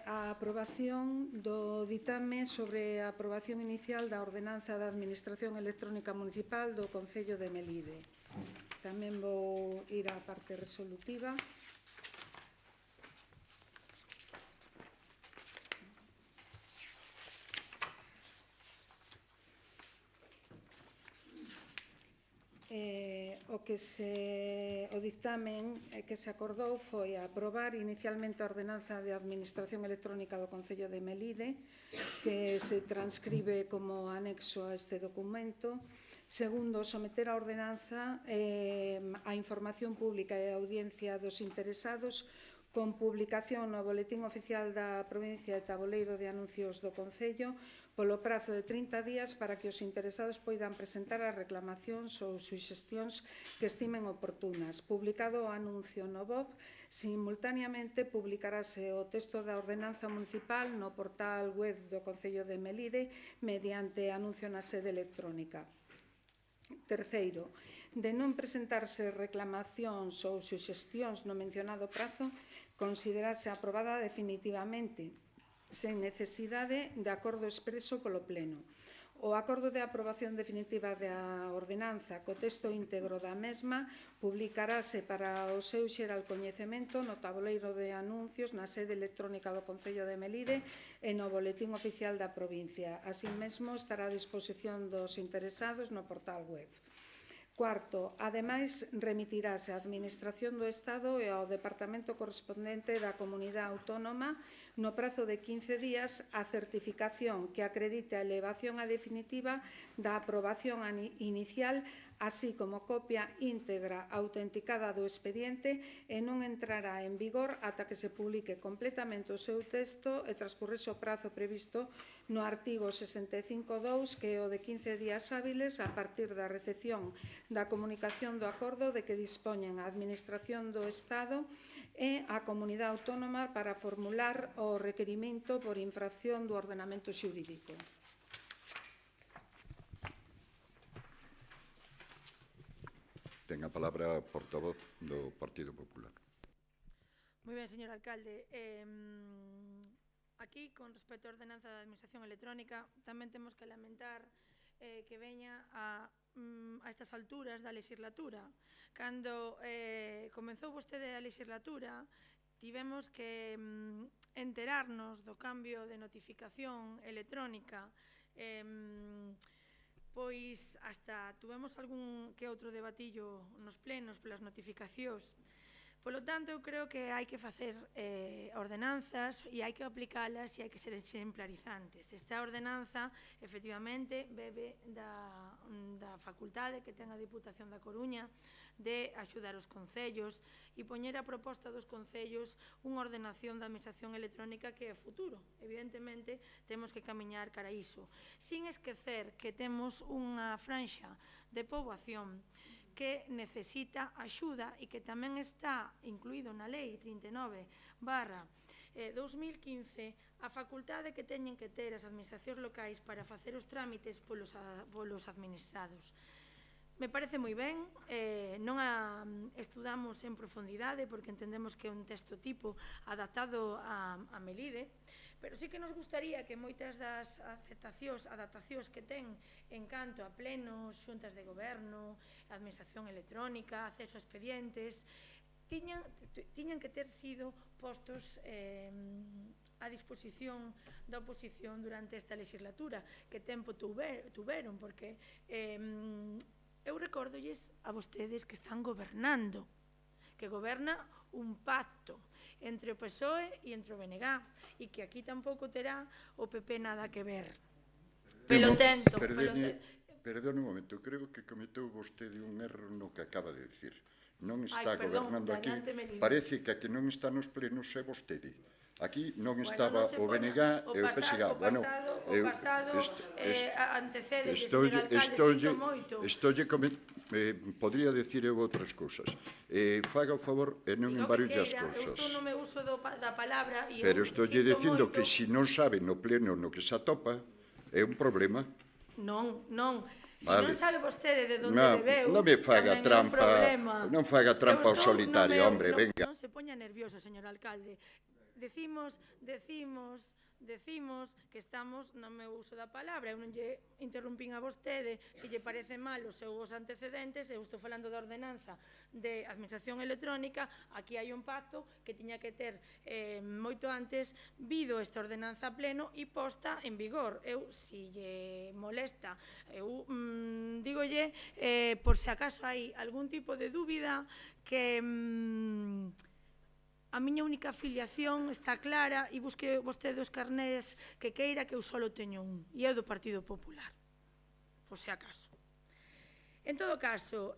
A aprobación do ditame sobre a aprobación inicial da ordenanza da Administración Electrónica Municipal do Concello de Melide. Tamén vou ir á parte resolutiva. O dictamen que se acordou foi aprobar inicialmente a ordenanza de Administración Electrónica do Concello de Melide, que se transcribe como anexo a este documento. Segundo, someter a ordenanza a información pública e a audiencia dos interesados con publicación no Boletín Oficial da Provincia de Taboleiro de Anuncios do Concello polo prazo de 30 días para que os interesados poidan presentar as reclamacións ou suxestións que estimen oportunas. Publicado o anuncio no BOP, simultaneamente publicarase o texto da ordenanza municipal no portal web do Concello de Melide mediante anuncio na sede electrónica. Terceiro, de non presentarse reclamacións ou suxestións no mencionado prazo, considerase aprobada definitivamente, sen necesidade de acordo expreso polo Pleno. O acordo de aprobación definitiva da ordenanza co texto íntegro da mesma publicarase para o seu xeral coñecemento no tabuleiro de anuncios na sede electrónica do Concello de Melide e no Boletín Oficial da Provincia. Así mesmo, estará a disposición dos interesados no portal web. Cuarto, ademais, remitirase á Administración do Estado e ao Departamento correspondente da Comunidade Autónoma no prazo de 15 días a certificación que acredite a elevación a definitiva da aprobación inicial, así como copia íntegra autenticada do expediente e non entrará en vigor ata que se publique completamente o seu texto e transcurrese o prazo previsto no artigo 65.2, que é o de 15 días hábiles a partir da recepción da comunicación do acordo de que dispoñen a Administración do Estado e a Comunidade Autónoma para formular o requerimento por infracción do ordenamento xurídico. Ten a palabra a portavoz do Partido Popular. Moi ben, señor alcalde. Aquí, con respecto á ordenanza da Administración Electrónica, tamén temos que lamentar que veña a estas alturas da legislatura. Cando comezou vostede a legislatura, tivemos que enterarnos do cambio de notificación electrónica pois hasta tuvemos algún que outro debatillo nos plenos polas notificacións. Polo tanto, eu creo que hai que facer ordenanzas e hai que aplicalas e hai que ser exemplarizantes. Esta ordenanza, efectivamente, bebe da facultade que ten a Diputación da Coruña de axudar os concellos e poñer a proposta dos concellos unha ordenación da administración electrónica que é futuro. Evidentemente, temos que camiñar cara a iso. Sin esquecer que temos unha franxa de poboación que necesita axuda e que tamén está incluído na Lei 39/2015 a facultade que teñen que ter as administracións locais para facer os trámites polos administrados. Me parece moi ben, non a estudamos en profundidade porque entendemos que é un texto tipo adaptado a Melide, pero sí que nos gustaría que moitas das adaptacións que ten en canto a plenos, xuntas de goberno, administración electrónica, acceso a expedientes, tiñan que ter sido postos a disposición da oposición durante esta legislatura. Que tempo tuveron, porque eu recórdolles a vostedes que están gobernando, que goberna un pacto entre o PSOE e entre o BNG, e que aquí tampouco terá o PP nada que ver. Perdone un momento, creo que cometeu vostede un erro no que acaba de decir. Non está gobernando aquí, parece que a que non está nos plenos é vostede. Aquí non estaba o BNG e o PSG. O pasado antecede que señor alcalde, sinto moito. Podría decir eu outras cousas. Faga o favor e non embarulle as cousas. Eu non me uso da palabra. Pero estou lle dicindo que se non sabe no pleno no que se atopa, é un problema. Non. Se non sabe vostede de onde bebeu, non me faga trampa, non faga trampa ao solitario, hombre, venga. Non se poña nervioso, señor alcalde. Decimos que estamos no meu uso da palabra. Eu non lle interrumpín a vostede se lle parece mal os seus antecedentes. Eu estou falando da ordenanza de administración electrónica. Aquí hai un pacto que tiña que ter moito antes vido esta ordenanza a pleno e posta en vigor. Eu, se lle molesta, eu dígolle, por se acaso hai algún tipo de dúbida, que a miña única afiliación está clara e busque vostede os carnés que queira, que eu só teño un, e é do Partido Popular, por se acaso. En todo caso,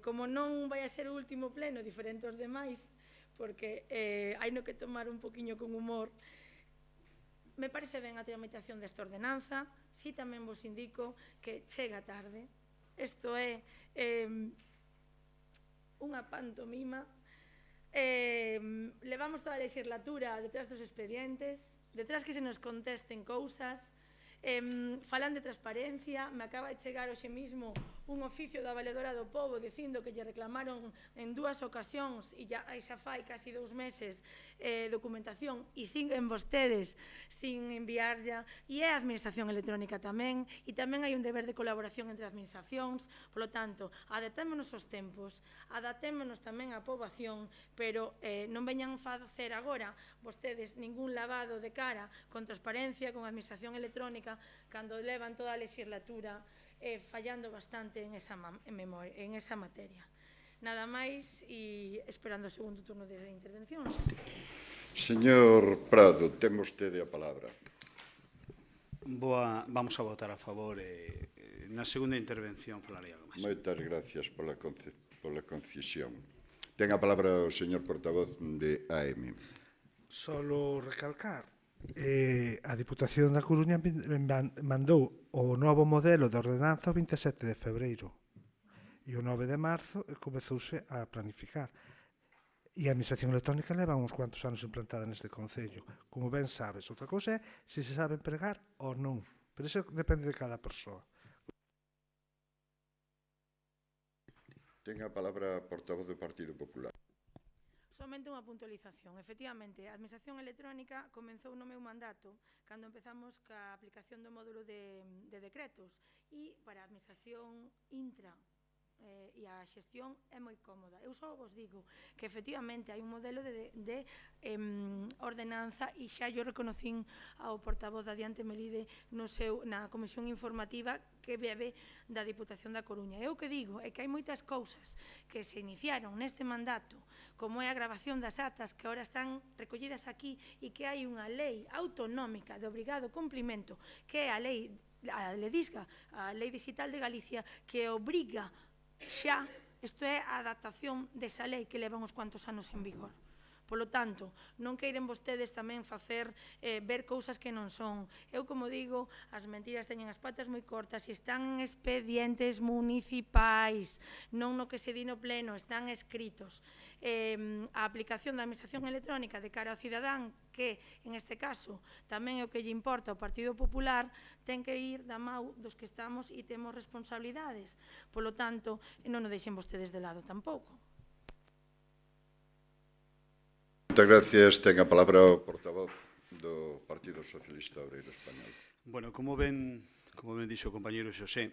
como non vai a ser o último pleno diferente aos demais, porque hai no que tomar un poquinho con humor, me parece ben a tramitación desta ordenanza. Si tamén vos indico que chega tarde. Isto é unha pantomima. Levamos toda a legislatura detrás dos expedientes, detrás que se nos contesten cousas, falan de transparencia. Me acaba de chegar hoxe mismo un oficio da Valedora do Pobo dicindo que lle reclamaron en 2 ocasións e xa fai casi 2 meses documentación e siguen vostedes sin enviarlla, e é a administración electrónica tamén, e tamén hai un deber de colaboración entre administracións. Polo tanto, adaptémonos aos tempos, adaptémonos tamén á poboación, pero non veñan facer agora vostedes ningún lavado de cara con transparencia, con administración electrónica, cando levan toda a legislatura fallando bastante en esa materia. Nada máis e esperando o segundo turno de intervención. Señor Prado, ten vostede a palabra. Vamos a votar a favor e na segunda intervención falarei algo máis. Moitas gracias pola concisión. Ten a palabra o señor portavoz de AM. Solo recalcar, a Diputación da Coruña mandou o novo modelo de ordenanza o 27 de febreiro e o 9 de marzo comezouse a planificar. E a administración electrónica leva uns cuantos anos implantada neste concello. Como ben sabes, outra cousa é se se sabe empregar ou non, pero iso depende de cada persoa. Ten a palabra a portavoz do Partido Popular. Somente unha puntualización. Efectivamente, a administración electrónica comenzou no meu mandato cando empezamos ca aplicación do módulo de decretos, e para a administración e a xestión é moi cómoda. Eu só vos digo que efectivamente hai un modelo de ordenanza e xa yo reconocín ao portavoz da Diante Melide na comisión informativa que bebe da Diputación da Coruña. Eu que digo é que hai moitas cousas que se iniciaron neste mandato, como é a grabación das actas que ahora están recollidas aquí e que hai unha lei autonómica de obrigado cumprimento que é a lei digital de Galicia que obriga xa, isto é a adaptación desa lei que leva uns cuantos anos en vigor. Polo tanto, non queiren vostedes tamén ver cousas que non son. Eu, como digo, as mentiras teñen as patas moi cortas e están en expedientes municipais, non no que se di no pleno, están escritos. A aplicación da administración electrónica de cara ao cidadán, que, en este caso, tamén é o que lle importa ao Partido Popular, ten que ir da mau dos que estamos e temos responsabilidades. Polo tanto, non o deixen vostedes de lado tampouco. Moitas gracias. Ten a palabra o portavoz do Partido Socialista Obreiro Español. Bueno, como ben dixo o compañeiro Xosé,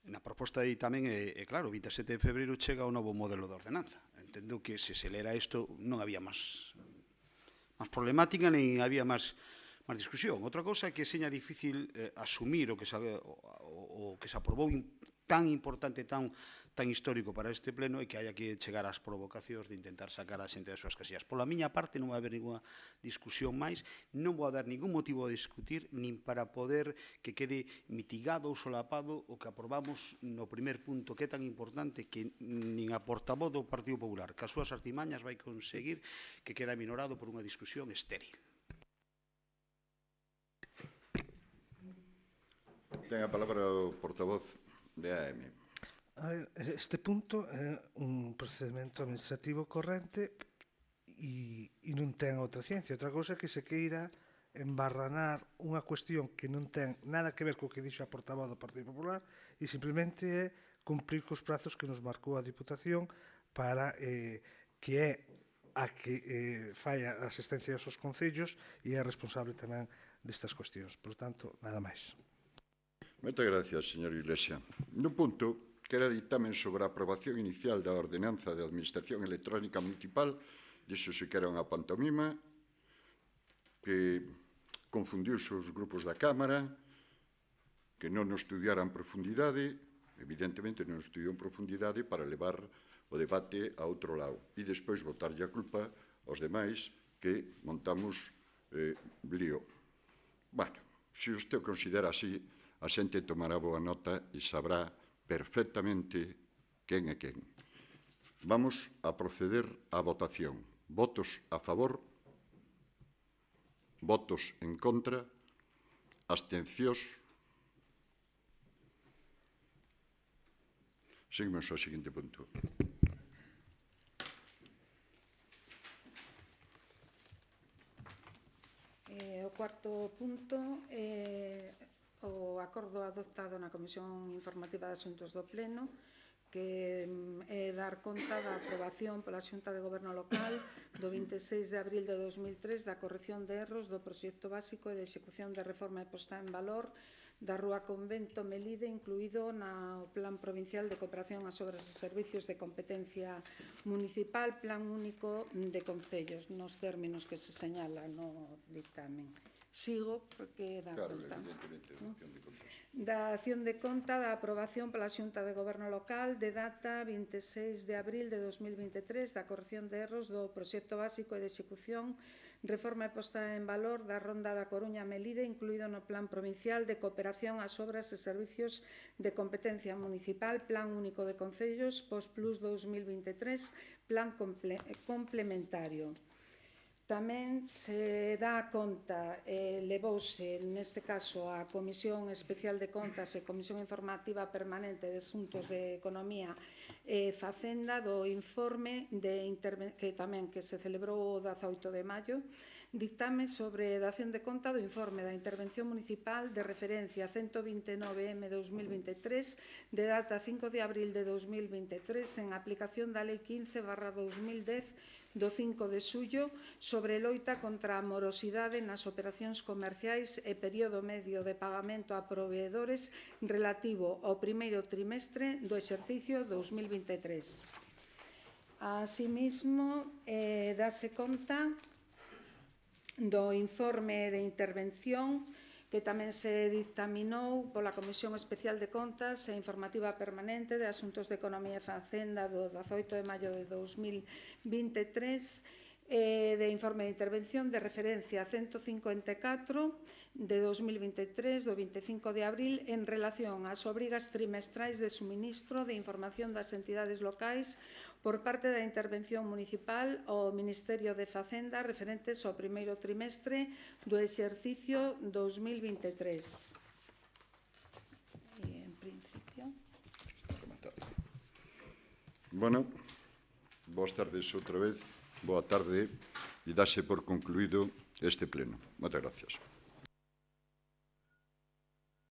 na proposta aí tamén é claro, 27 de febreiro chega o novo modelo de ordenanza. Entendo que se lera isto non había máis problemática nin había máis discusión. Outra cousa é que seña difícil asumir o que se aprobou tan importante, tan histórico para este pleno e que haya que chegar ás provocacións de intentar sacar a xente das súas casillas. Pola miña parte non vai haber ninguna discusión máis, non vou dar ningún motivo a discutir, nin para poder que quede mitigado ou solapado o que aprobamos no primer punto, que é tan importante que nin a portavoz do Partido Popular, que as súas artimañas vai conseguir que quede minorado por unha discusión estéril. Ten a palabra o portavoz de AM. Este punto é un procedimento administrativo corrente e non ten outra ciencia. Outra cousa é que se queira embarranar unha cuestión que non ten nada que ver co que dixo a portavoz do Partido Popular e simplemente é cumprir cos prazos que nos marcou a Diputación para que é a que fai a asistencia aos concellos e é responsable tamén destas cuestións. Por tanto, nada máis. Moitas gracias, señor Iglesia. No punto que era dictamen sobre a aprobación inicial da Ordenanza de Administración Electrónica Municipal, dixo se que era unha pantomima, que confundiu os grupos da Cámara, que non o estudiaran en profundidade, evidentemente non o estudiou en profundidade para levar o debate a outro lado e despois botarlle a culpa aos demais que montamos lío. Bueno, se usted o considera así, a xente tomará boa nota e sabrá perfectamente quen é quen. Vamos a proceder á votación. Votos a favor, votos en contra, abstencións. Seguimos ao seguinte punto. O cuarto punto o acordo adoptado na Comisión Informativa de Asuntos do Pleno, que é dar conta da aprobación pola Xunta de Goberno Local do 26 de abril de 2003 da corrección de erros do proxecto básico e de execución de reforma e posta en valor da Rúa Convento Melide, incluído no Plan Provincial de Cooperación ás Obras e Servicios de Competencia Municipal, Plan Único de Concellos, nos términos que se señala no dictamen. Sigo, porque dá conta. Da acción de conta da aprobación pola Xunta de Goberno Local de data 26 de abril de 2023 da corrección de erros do proxecto básico e de execución, reforma e posta en valor da Ronda da Coruña Melide, incluído no Plan Provincial de Cooperación ás Obras e Servicios de Competencia Municipal, Plan Único de Concellos, POSPLUS 2023, Plan Complementario. Tamén se dá conta, levouse neste caso a Comisión Especial de Contas e Comisión Informativa Permanente de Asuntos de Economía e Facenda do informe que se celebrou o 18 de maio Dictame sobre dación de conta do informe da intervención municipal de referencia 129M 2023 de data 5 de abril de 2023 en aplicación da Lei 15/2010 do 5 de xullo sobre loita contra a morosidade nas operacións comerciais e período medio de pagamento a proveedores relativo ao primeiro trimestre do exercicio 2023. Asimismo, dase conta do informe de intervención que tamén se dictaminou pola Comisión Especial de Contas e Informativa Permanente de Asuntos de Economía e Facenda do 18 de maio de 2023 de informe de intervención de referencia 154 de 2023 do 25 de abril en relación ás obrigas trimestrais de suministro de información das entidades locais por parte da intervención municipal ao Ministerio de Facenda referentes ao primeiro trimestre do exercicio 2023. En principio... Bueno, boas tardes outra vez. Boa tarde e dáse por concluído este pleno. Moitas gracias.